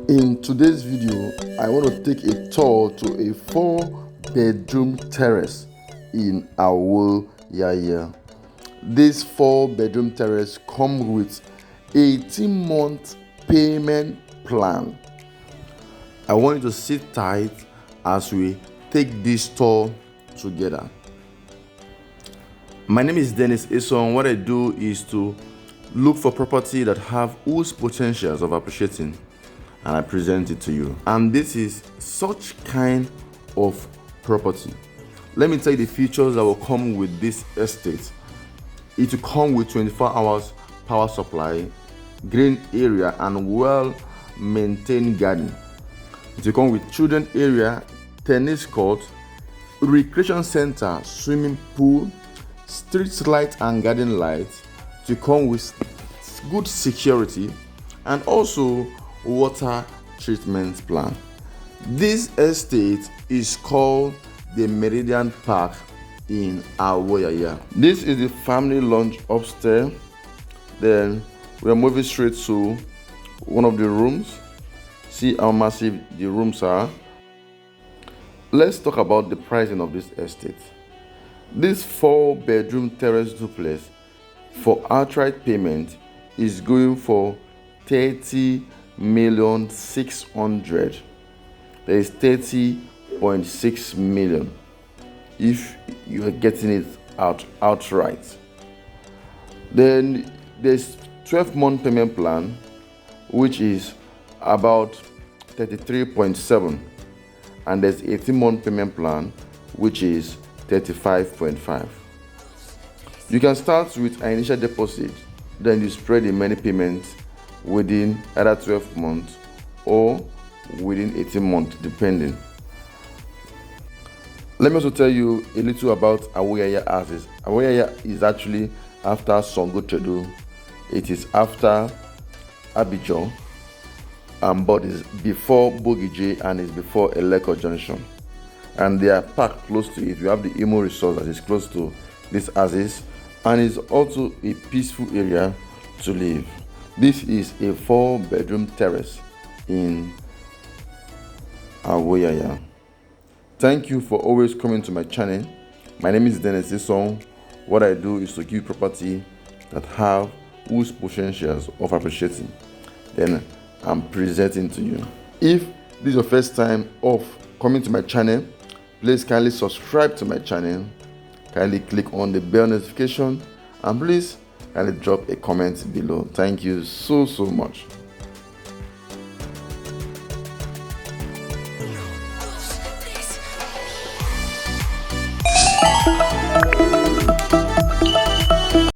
In today's video, I want to take a tour to a 4-bedroom terrace in Awoyaya. This 4-bedroom terrace comes with 18-month payment plan. I want you to sit tight as we take this tour together. My name is Dennis Ison. What I do is to look for property that have whose potentials of appreciating, and I present it to you. And this is such kind of property. Let me tell you the features that will come with this estate. It will come with 24 hours power supply, green area, and well-maintained garden. It will come with children area, tennis court, recreation center, swimming pool, street light and garden lights. It will come with good security and also water treatment plan. This estate is called the Meridian Park in Awoyaya. This is the family lounge upstairs. Then we are moving straight to one of the rooms. See how massive the rooms are. Let's talk about the pricing of this estate. This 4-bedroom terrace duplex for outright payment is going for 30,600,000. There is 30.6 million if you are getting it outright. Then there's 12-month payment plan, which is about 33.7, and there's 18-month payment plan, which is 35.5. You can start with an initial deposit, then you spread the many payments within either 12 months or within 18 months, depending. Let me also tell you a little about Awoyaya Ajah. Awoyaya is actually after Songotedo. It is after Abidjan, but it's before Bogije and it's before Eleko Junction. And they are packed close to it. We have the Imo Resort that is close to this Ajah, and it's also a peaceful area to live. This is a 4-bedroom terrace in Awoyaya. Thank you for always coming to my channel. My name is Dennis Ison. What I do is to give property that have whose potentials of appreciating, then I'm presenting to you. If this is your first time of coming to my channel, please kindly subscribe to my channel, kindly click on the bell notification, and please kindly drop a comment below. Thank you so much.